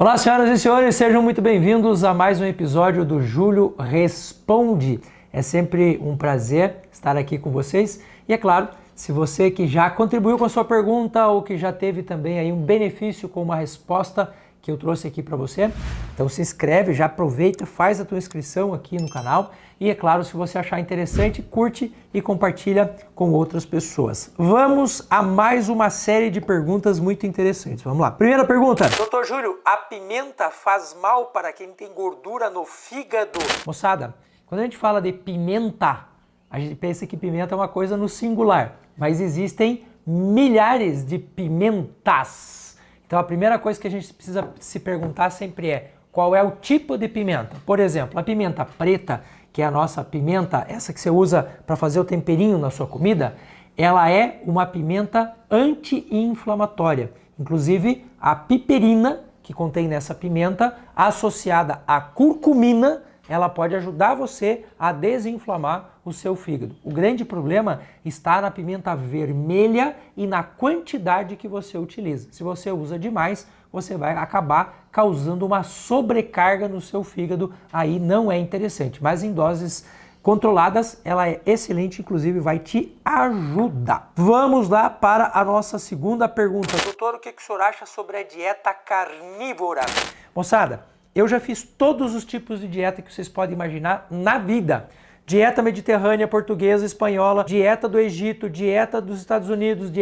Olá, senhoras e senhores, sejam muito bem-vindos a mais um episódio do Júlio Responde. É sempre um prazer estar aqui com vocês e, é claro, se você que já contribuiu com a sua pergunta ou que já teve também aí um benefício com uma resposta que eu trouxe aqui para você, então se inscreve, já aproveita, faz a tua inscrição aqui no canal e, é claro, se você achar interessante, curte e compartilha com outras pessoas. Vamos a mais uma série de perguntas muito interessantes. Vamos lá. Primeira pergunta. Doutor Júlio, a pimenta faz mal para quem tem gordura no fígado? Moçada, quando a gente fala de pimenta, a gente pensa que pimenta é uma coisa no singular, mas existem milhares de pimentas. Então a primeira coisa que a gente precisa se perguntar sempre é qual é o tipo de pimenta. Por exemplo, a pimenta preta, que é a nossa pimenta, essa que você usa para fazer o temperinho na sua comida, ela é uma pimenta anti-inflamatória. Inclusive a piperina que contém nessa pimenta, associada à curcumina, ela pode ajudar você a desinflamar o seu fígado. O grande problema está na pimenta vermelha e na quantidade que você utiliza. Se você usa demais, você vai acabar causando uma sobrecarga no seu fígado, aí não é interessante. Mas em doses controladas, ela é excelente, inclusive vai te ajudar. Vamos lá para a nossa segunda pergunta. Doutor, o que o senhor acha sobre a dieta carnívora? Moçada, eu já fiz todos os tipos de dieta que vocês podem imaginar na vida. Dieta mediterrânea, portuguesa, espanhola, dieta do Egito, dieta dos Estados Unidos,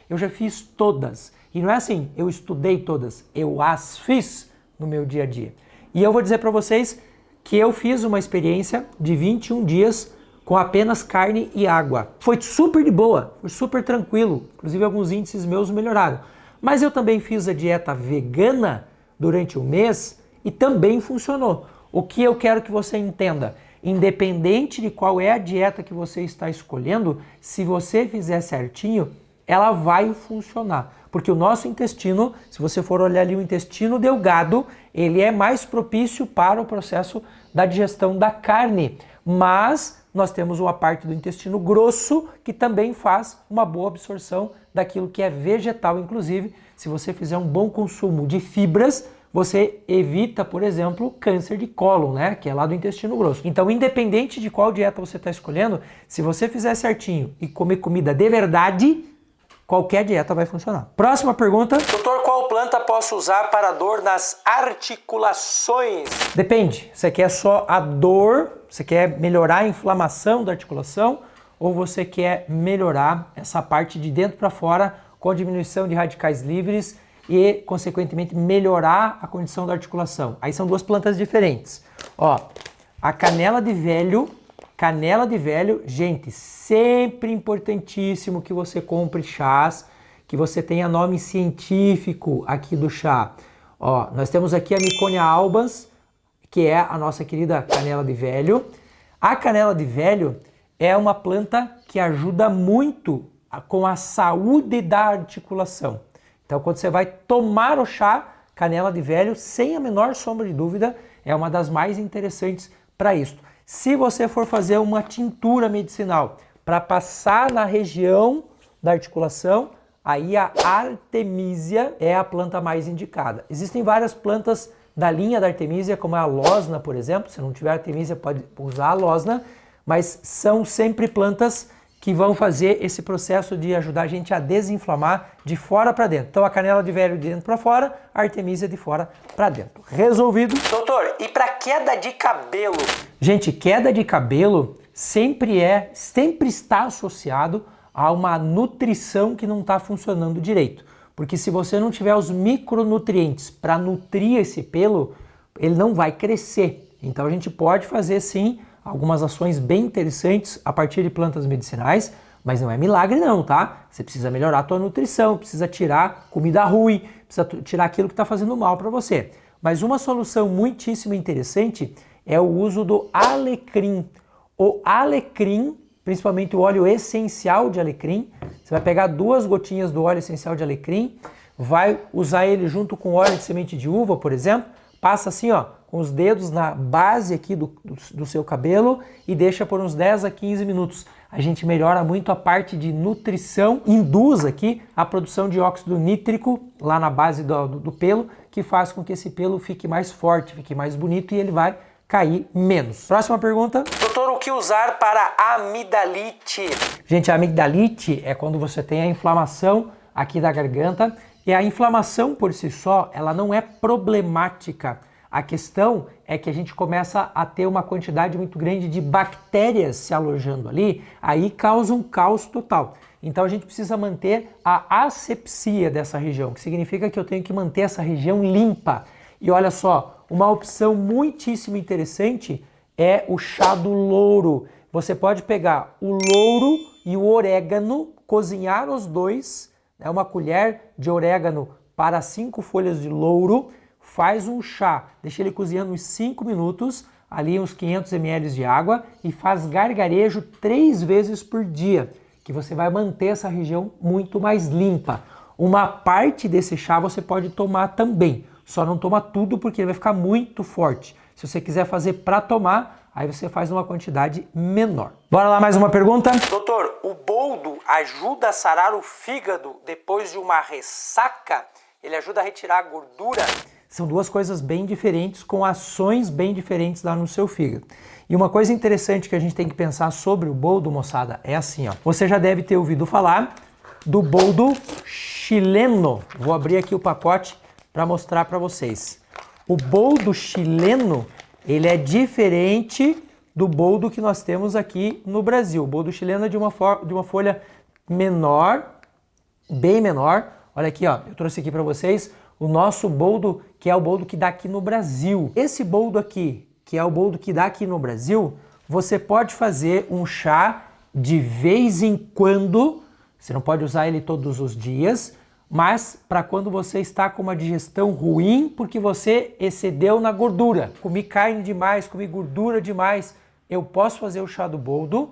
eu já fiz todas. E não é assim, eu estudei todas, eu as fiz no meu dia a dia. E eu vou dizer para vocês que eu fiz uma experiência de 21 dias com apenas carne e água. Foi super de boa, foi super tranquilo, inclusive alguns índices meus melhoraram. Mas eu também fiz a dieta vegana durante um mês e também funcionou. O que eu quero que você entenda, independente de qual é a dieta que você está escolhendo, se você fizer certinho, ela vai funcionar. Porque o nosso intestino, se você for olhar ali o intestino delgado, ele é mais propício para o processo da digestão da carne. Mas nós temos uma parte do intestino grosso que também faz uma boa absorção daquilo que é vegetal. Inclusive, se você fizer um bom consumo de fibras, você evita, por exemplo, câncer de cólon, né? Que é lá do intestino grosso. Então, independente de qual dieta você está escolhendo, se você fizer certinho e comer comida de verdade, qualquer dieta vai funcionar. Próxima pergunta. Doutor, qual planta posso usar para dor nas articulações? Depende. Você quer só a dor, você quer melhorar a inflamação da articulação ou você quer melhorar essa parte de dentro para fora com diminuição de radicais livres e, consequentemente, melhorar a condição da articulação? Aí são duas plantas diferentes. Ó, a canela de velho, gente, sempre importantíssimo que você compre chás, que você tenha nome científico aqui do chá. Ó, nós temos aqui a Miconia albans, que é a nossa querida canela de velho. A canela de velho é uma planta que ajuda muito com a saúde da articulação. Então, quando você vai tomar o chá, canela de velho, sem a menor sombra de dúvida, é uma das mais interessantes para isso. Se você for fazer uma tintura medicinal para passar na região da articulação, aí a artemisia é a planta mais indicada. Existem várias plantas da linha da artemisia, como a losna, por exemplo. Se não tiver artemisia, pode usar a losna, mas são sempre plantas que vão fazer esse processo de ajudar a gente a desinflamar de fora para dentro. Então a canela de velho de dentro para fora, a artemisia de fora para dentro. Resolvido? Doutor, e para queda de cabelo? Gente, queda de cabelo sempre está associado a uma nutrição que não está funcionando direito. Porque se você não tiver os micronutrientes para nutrir esse pelo, ele não vai crescer. Então a gente pode fazer sim algumas ações bem interessantes a partir de plantas medicinais, mas não é milagre não, tá? Você precisa melhorar a tua nutrição, precisa tirar comida ruim, precisa tirar aquilo que está fazendo mal para você. Mas uma solução muitíssimo interessante é o uso do alecrim. O alecrim, principalmente o óleo essencial de alecrim, você vai pegar 2 gotinhas do óleo essencial de alecrim, vai usar ele junto com óleo de semente de uva, por exemplo, passa assim, ó, com os dedos na base aqui do seu cabelo e deixa por uns 10 a 15 minutos. a gente melhora muito a parte de nutrição, induz aqui a produção de óxido nítrico lá na base do pelo, que faz com que esse pelo fique mais forte, fique mais bonito e ele vai cair menos. Próxima pergunta. Doutor, o que usar para amidalite? Gente, a amigdalite é quando você tem a inflamação aqui da garganta e a inflamação por si só, ela não é problemática. A questão é que a gente começa a ter uma quantidade muito grande de bactérias se alojando ali, aí causa um caos total. Então a gente precisa manter a asepsia dessa região, que significa que eu tenho que manter essa região limpa. E olha só, uma opção muitíssimo interessante é o chá do louro. Você pode pegar o louro e o orégano, cozinhar os dois, né, uma colher de orégano para 5 folhas de louro, faz um chá, deixa ele cozinhando uns 5 minutos, ali uns 500 ml de água e faz gargarejo 3 vezes por dia, que você vai manter essa região muito mais limpa. Uma parte desse chá você pode tomar também, só não toma tudo porque ele vai ficar muito forte. Se você quiser fazer para tomar, aí você faz uma quantidade menor. Bora lá, mais uma pergunta? Doutor, o boldo ajuda a sarar o fígado depois de uma ressaca? Ele ajuda a retirar a gordura? São duas coisas bem diferentes, com ações bem diferentes lá no seu fígado. E uma coisa interessante que a gente tem que pensar sobre o boldo, moçada, é assim, ó. Você já deve ter ouvido falar do boldo chileno. Vou abrir aqui o pacote para mostrar para vocês. O boldo chileno, ele é diferente do boldo que nós temos aqui no Brasil. O boldo chileno é de uma folha menor, bem menor. Olha aqui, ó, eu trouxe aqui para vocês o nosso boldo, que é o boldo que dá aqui no Brasil. Esse boldo aqui, que é o boldo que dá aqui no Brasil, você pode fazer um chá de vez em quando. Você não pode usar ele todos os dias, mas para quando você está com uma digestão ruim porque você excedeu na gordura. Comi carne demais, comi gordura demais. Eu posso fazer o chá do boldo?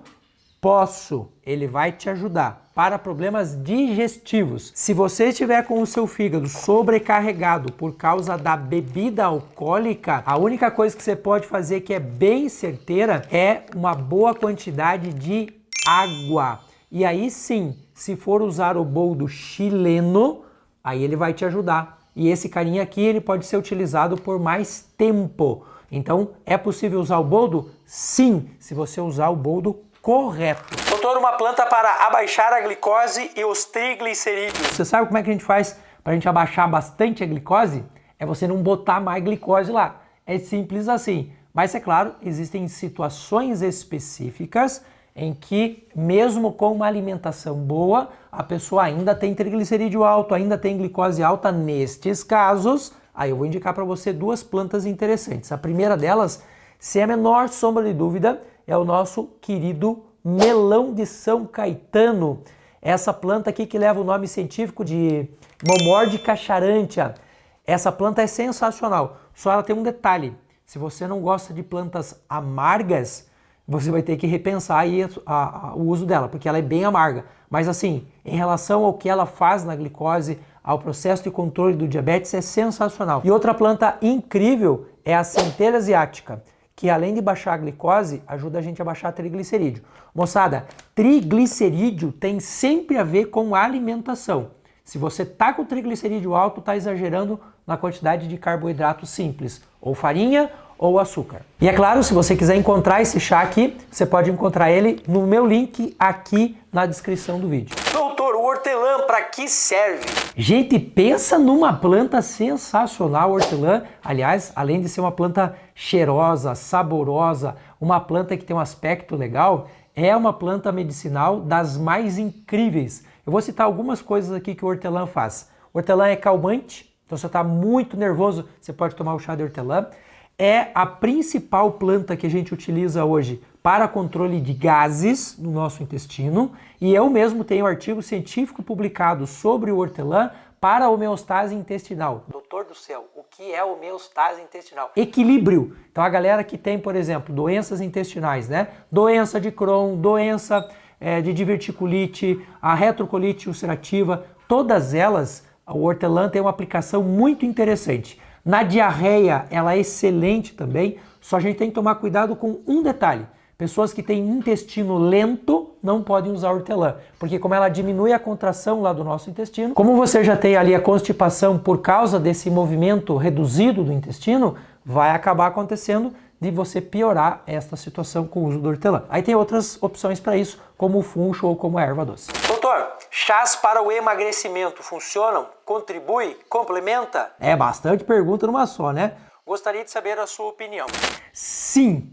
Posso. Ele vai te ajudar para problemas digestivos. Se você estiver com o seu fígado sobrecarregado por causa da bebida alcoólica, a única coisa que você pode fazer que é bem certeira é uma boa quantidade de água. E aí sim, se for usar o boldo chileno, aí ele vai te ajudar. E esse carinha aqui, ele pode ser utilizado por mais tempo. Então, é possível usar o boldo? Sim, se você usar o boldo correto. Doutor, uma planta para abaixar a glicose e os triglicerídeos. Você sabe como é que a gente faz para a gente abaixar bastante a glicose? É você não botar mais glicose lá. É simples assim. Mas, é claro, existem situações específicas em que, mesmo com uma alimentação boa, a pessoa ainda tem triglicerídeo alto, ainda tem glicose alta. Nestes casos, aí eu vou indicar para você 2 plantas interessantes. A primeira delas, sem a menor sombra de dúvida, é o nosso querido melão de São Caetano. Essa planta aqui que leva o nome científico de Momordica charantia. Essa planta é sensacional, só ela tem um detalhe. Se você não gosta de plantas amargas, você vai ter que repensar aí o uso dela, porque ela é bem amarga. Mas assim, em relação ao que ela faz na glicose, ao processo de controle do diabetes, é sensacional. E outra planta incrível é a centelha asiática, que além de baixar a glicose, ajuda a gente a baixar triglicerídeo. Moçada, triglicerídeo tem sempre a ver com alimentação. Se você tá com triglicerídeo alto, tá exagerando na quantidade de carboidrato simples, ou farinha ou açúcar. E é claro, se você quiser encontrar esse chá aqui, você pode encontrar ele no meu link aqui na descrição do vídeo. Doutor, o hortelã para que serve? Gente, pensa numa planta sensacional, o hortelã. Aliás, além de ser uma planta cheirosa, saborosa, uma planta que tem um aspecto legal, é uma planta medicinal das mais incríveis. Eu vou citar algumas coisas aqui que o hortelã faz. O hortelã é calmante, então se você está muito nervoso, você pode tomar o chá de hortelã. É a principal planta que a gente utiliza hoje para controle de gases no nosso intestino, e eu mesmo tenho um artigo científico publicado sobre o hortelã para a homeostase intestinal. Doutor do céu, o que é homeostase intestinal? Equilíbrio. Então a galera que tem, por exemplo, doenças intestinais, né? Doença de Crohn, doença de diverticulite, a retrocolite ulcerativa, todas elas, o hortelã tem uma aplicação muito interessante. Na diarreia, ela é excelente também, só a gente tem que tomar cuidado com um detalhe. Pessoas que têm intestino lento, não podem usar hortelã, porque como ela diminui a contração lá do nosso intestino, como você já tem ali a constipação por causa desse movimento reduzido do intestino, vai acabar acontecendo de você piorar esta situação com o uso do hortelã. Aí tem outras opções para isso, como o funcho ou como a erva doce. Doutor, chás para o emagrecimento funcionam? Contribui? Complementa? É bastante pergunta numa só, né? Gostaria de saber a sua opinião. Sim,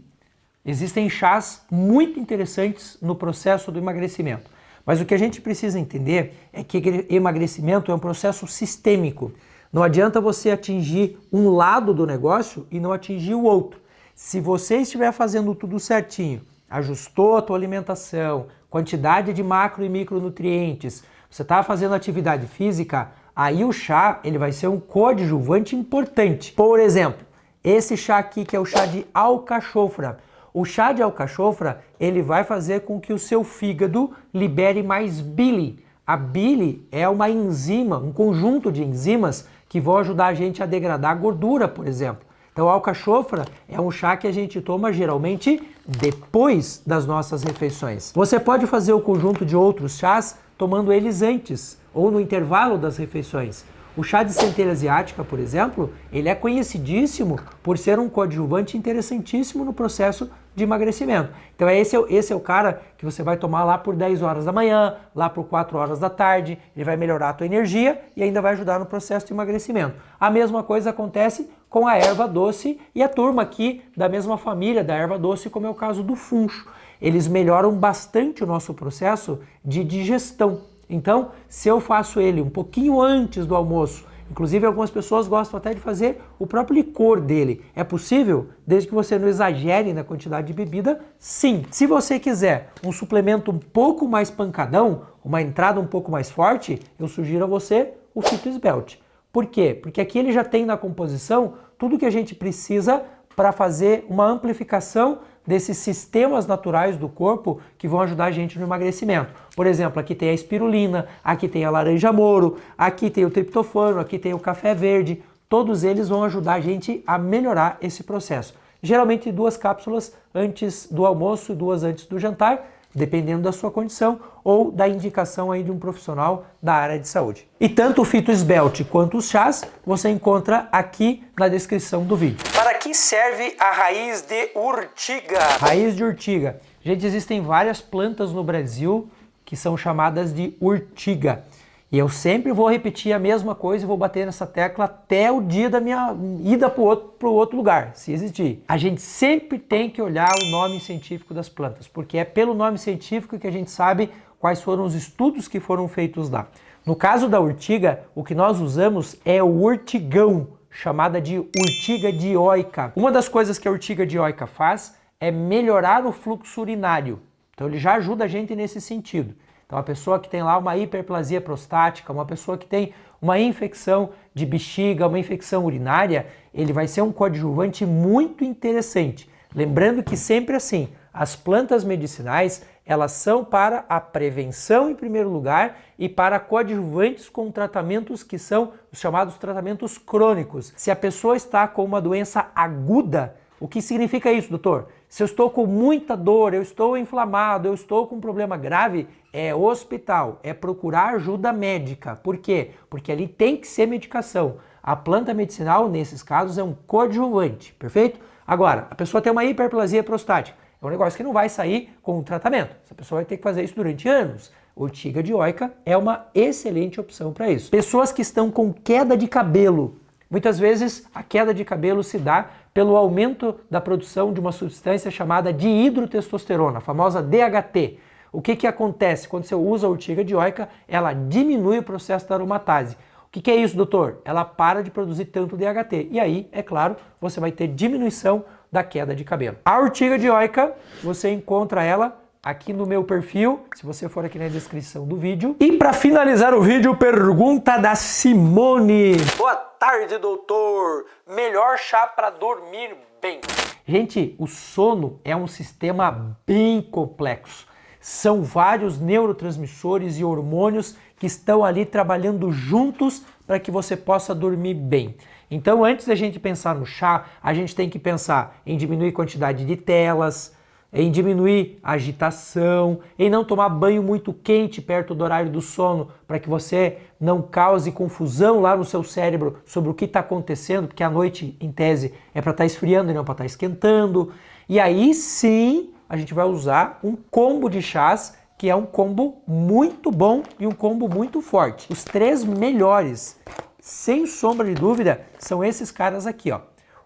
existem chás muito interessantes no processo do emagrecimento. Mas o que a gente precisa entender é que emagrecimento é um processo sistêmico. Não adianta você atingir um lado do negócio e não atingir o outro. Se você estiver fazendo tudo certinho, ajustou a tua alimentação, quantidade de macro e micronutrientes, você está fazendo atividade física, aí o chá ele vai ser um coadjuvante importante. Por exemplo, esse chá aqui que é o chá de alcachofra. O chá de alcachofra ele vai fazer com que o seu fígado libere mais bile. A bile é uma enzima, um conjunto de enzimas que vão ajudar a gente a degradar a gordura, por exemplo. Então, a alcachofra é um chá que a gente toma geralmente depois das nossas refeições. Você pode fazer o conjunto de outros chás tomando eles antes ou no intervalo das refeições. O chá de centelha asiática, por exemplo, ele é conhecidíssimo por ser um coadjuvante interessantíssimo no processo de emagrecimento. Então esse é o cara que você vai tomar lá por 10 horas da manhã, lá por 4 horas da tarde, ele vai melhorar a tua energia e ainda vai ajudar no processo de emagrecimento. A mesma coisa acontece com a erva doce e a turma aqui da mesma família da erva doce, como é o caso do funcho. Eles melhoram bastante o nosso processo de digestão. Então, se eu faço ele um pouquinho antes do almoço, inclusive algumas pessoas gostam até de fazer o próprio licor dele. É possível? Desde que você não exagere na quantidade de bebida, sim. Se você quiser um suplemento um pouco mais pancadão, uma entrada um pouco mais forte, eu sugiro a você o Phyto Sbelt. Por quê? Porque aqui ele já tem na composição tudo que a gente precisa para fazer uma amplificação desses sistemas naturais do corpo que vão ajudar a gente no emagrecimento. Por exemplo, aqui tem a espirulina, aqui tem a laranja moro, aqui tem o triptofano, aqui tem o café verde. Todos eles vão ajudar a gente a melhorar esse processo. Geralmente 2 cápsulas antes do almoço e 2 antes do jantar, dependendo da sua condição ou da indicação aí de um profissional da área de saúde. E tanto o Phyto Sbelt quanto os chás você encontra aqui na descrição do vídeo. Para que serve a raiz de urtiga? Raiz de urtiga. Gente, existem várias plantas no Brasil que são chamadas de urtiga. E eu sempre vou repetir a mesma coisa e vou bater nessa tecla até o dia da minha ida para o outro lugar, se existir. A gente sempre tem que olhar o nome científico das plantas, porque é pelo nome científico que a gente sabe quais foram os estudos que foram feitos lá. No caso da urtiga, o que nós usamos é o urtigão, chamada de urtiga dioica. Uma das coisas que a urtiga dioica faz é melhorar o fluxo urinário. Então ele já ajuda a gente nesse sentido. Então a pessoa que tem lá uma hiperplasia prostática, uma pessoa que tem uma infecção de bexiga, uma infecção urinária, ele vai ser um coadjuvante muito interessante. Lembrando que sempre assim, as plantas medicinais, elas são para a prevenção em primeiro lugar e para coadjuvantes com tratamentos que são os chamados tratamentos crônicos. Se a pessoa está com uma doença aguda, o que significa isso, doutor? Se eu estou com muita dor, eu estou inflamado, eu estou com um problema grave, é hospital, é procurar ajuda médica. Por quê? Porque ali tem que ser medicação. A planta medicinal, nesses casos, é um coadjuvante, perfeito? Agora, a pessoa tem uma hiperplasia prostática. É um negócio que não vai sair com o tratamento. Essa pessoa vai ter que fazer isso durante anos. Urtiga dioica é uma excelente opção para isso. Pessoas que estão com queda de cabelo. Muitas vezes a queda de cabelo se dá pelo aumento da produção de uma substância chamada dihidrotestosterona, a famosa DHT. O que acontece quando você usa a urtiga dioica? Ela diminui o processo da aromatase. O que é isso, doutor? Ela para de produzir tanto DHT. E aí, é claro, você vai ter diminuição da queda de cabelo. A urtiga dioica, você encontra ela aqui no meu perfil, se você for aqui na descrição do vídeo. E para finalizar o vídeo, pergunta da Simone. Boa tarde, doutor. Melhor chá para dormir bem? Gente, o sono é um sistema bem complexo. São vários neurotransmissores e hormônios que estão ali trabalhando juntos para que você possa dormir bem. Então, antes da gente pensar no chá, a gente tem que pensar em diminuir a quantidade de telas, em diminuir a agitação, em não tomar banho muito quente perto do horário do sono, para que você não cause confusão lá no seu cérebro sobre o que está acontecendo, porque a noite, em tese, é para estar esfriando e não para estar esquentando. E aí sim, a gente vai usar um combo de chás, que é um combo muito bom e um combo muito forte. Os 3 melhores, sem sombra de dúvida, são esses caras aqui, ó.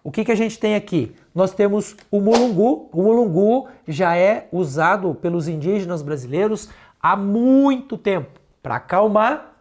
O que a gente tem aqui? Nós temos o mulungu. O mulungu já é usado pelos indígenas brasileiros há muito tempo para acalmar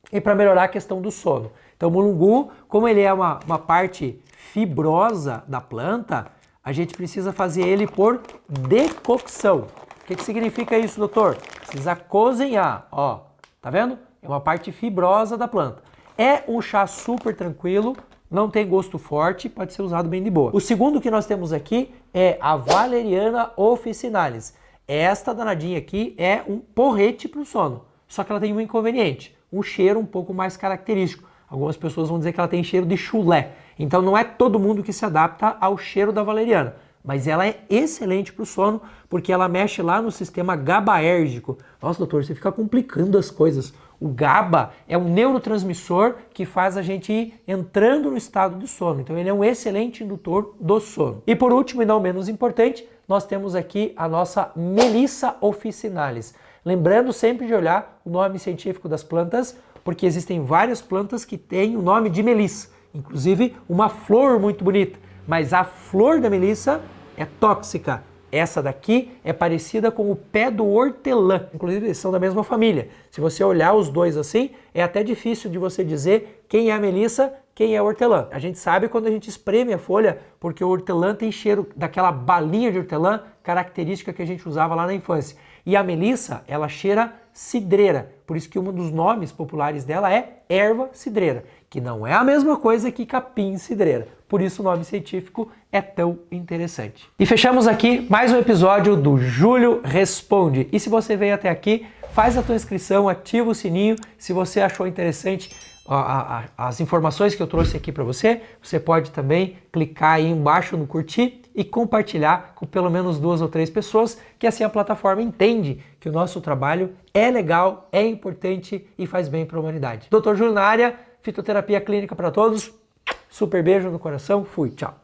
e para melhorar a questão do sono. Então o mulungu, como ele é uma parte fibrosa da planta, a gente precisa fazer ele por decocção. O que significa isso, doutor? Precisa cozinhar, ó, tá vendo? É uma parte fibrosa da planta. É um chá super tranquilo, não tem gosto forte, pode ser usado bem de boa. O segundo que nós temos aqui é a Valeriana officinalis. Esta danadinha aqui é um porrete para o sono, só que ela tem um inconveniente, um cheiro um pouco mais característico. Algumas pessoas vão dizer que ela tem cheiro de chulé, então não é todo mundo que se adapta ao cheiro da valeriana, mas ela é excelente para o sono, porque ela mexe lá no sistema GABAérgico. Nossa, doutor, você fica complicando as coisas. O GABA é um neurotransmissor que faz a gente ir entrando no estado de sono. Então ele é um excelente indutor do sono. E por último, e não menos importante, nós temos aqui a nossa Melissa officinalis. Lembrando sempre de olhar o nome científico das plantas, porque existem várias plantas que têm o nome de melissa. Inclusive uma flor muito bonita. Mas a flor da melissa é tóxica. Essa daqui é parecida com o pé do hortelã. Inclusive, eles são da mesma família. Se você olhar os dois assim, é até difícil de você dizer quem é a melissa, quem é a hortelã. A gente sabe quando a gente espreme a folha, porque o hortelã tem cheiro daquela balinha de hortelã, característica que a gente usava lá na infância. E a melissa, ela cheira cidreira. Por isso que um dos nomes populares dela é erva cidreira, que não é a mesma coisa que capim cidreira. Por isso o nome científico é tão interessante. E fechamos aqui mais um episódio do Júlio Responde. E se você veio até aqui, faz a tua inscrição, ativa o sininho. Se você achou interessante as informações que eu trouxe aqui para você, você pode também clicar aí embaixo no curtir e compartilhar com pelo menos 2 ou 3 pessoas, que assim a plataforma entende que o nosso trabalho é legal, é importante e faz bem para a humanidade. Dr. Júlio na área, fitoterapia clínica para todos. Super beijo no coração, fui, tchau.